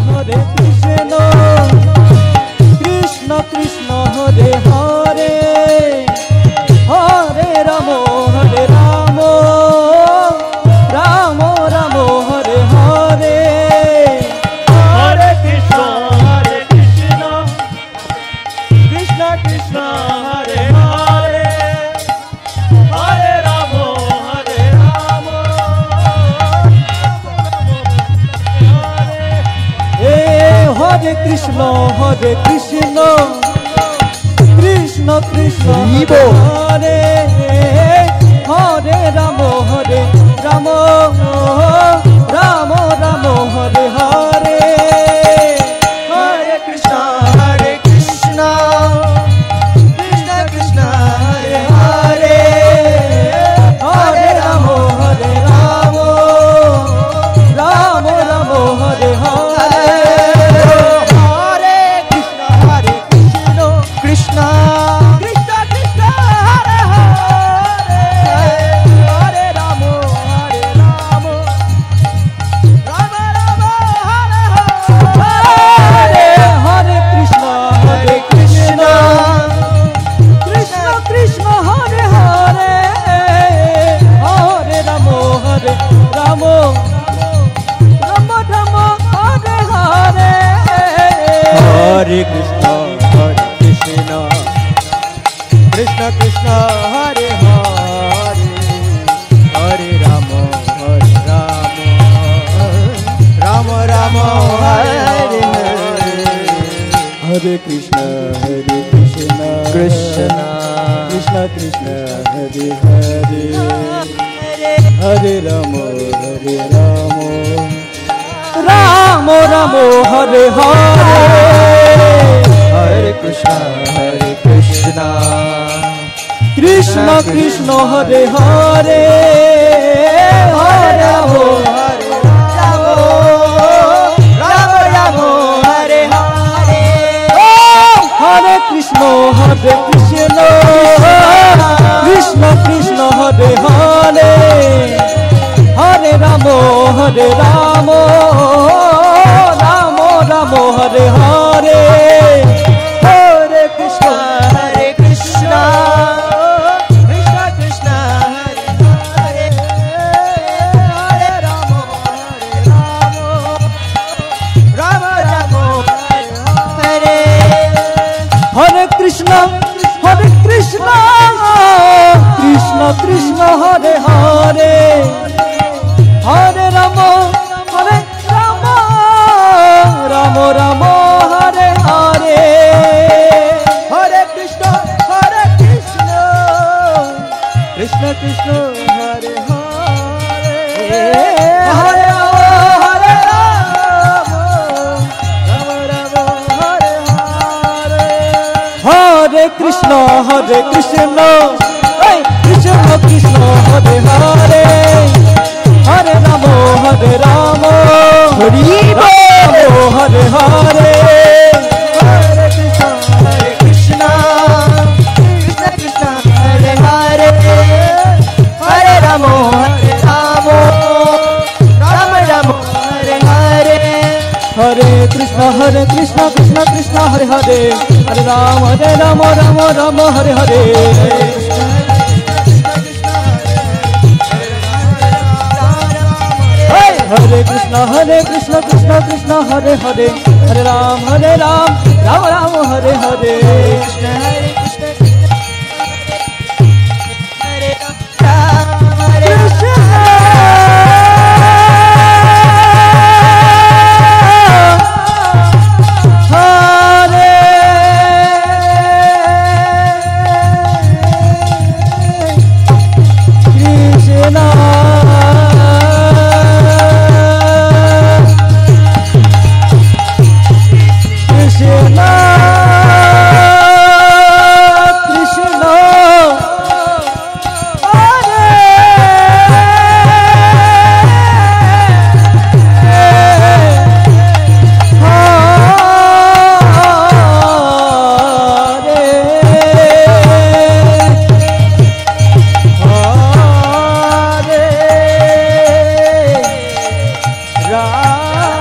Hare Krishna, Krishna Krishna, Hare Hare, Hare Ramo, Hare Ramo, Ramo Ramo, Hare Hare. Hare Krishna, Krishna Krishna, Hare Hare, Hare Ramo, Hare Ramo, Hare Krishna, Krishna Krishna, Hare Hare, Hare Ramo, Hare Ramo, Ramo Ramo, Hare Hare. Hare Krishna, Krishna Krishna, Hare Hare, Hare Ramo, Hare Ramo, Ramo Ramo, Hare Hare. Krishna Krishna, Hare Hare, Hare Ramo, Hare Ramo, Rama Rama, Hare Hare. Hare Krishna, Krishna Krishna Krishna, Hare Hare, Hare Ramo, Hare Ramo, Ramo Ramo, Hare Hare. Hare Krishna, Krishna Krishna, Hare Hare, Hare Rama, Hare Rama, Rama Rama, Hare Hare. Hare Krishna, Krishna Krishna Krishna, Hare Hare, Hare Ramo, Hare Ramo, Ramo Ramo, Hare Hare. Hare Krishna, Krishna Krishna, Hare Hare, Hare Ramo, Hare Ramo, Rama Rama, Hare Hare. Hare Krishna, Krishna Krishna, Hare Hare, Hare Ramo, Hare Ramo, Ramo Ramo, Hare Hare. Hare Krishna, Krishna Krishna, Hare Hare, Hare Rama, Hare Rama, Rama Rama, Hare Hare. Hare Krishna, Krishna Krishna, Hare Hare, Hare Ramo, Hare Ramo, Ramo Ramo, Hare Hare. Hare Krishna, Krishna Krishna, Hare Hare, Hare Rama, Hare Rama, Rama Rama, Hare Hare. Hare Krishna, Krishna Krishna, Hare Hare, Hare Ramo, Hare Ramo, Ramo Hare Hare. Hare Krishna, Krishna Krishna, Hare Hare, Hare Rama, Hare Rama, Rama Rama, Hare Hare. Hare Krishna, Krishna Krishna, Hare Hare, Hare Rama, Rama Rama, Hare Hare. Hare Krishna, Krishna Krishna, Hare Hare, Hare Rama, Rama Rama, Hare Hare. Krishna, Hare Rama, Hare Ram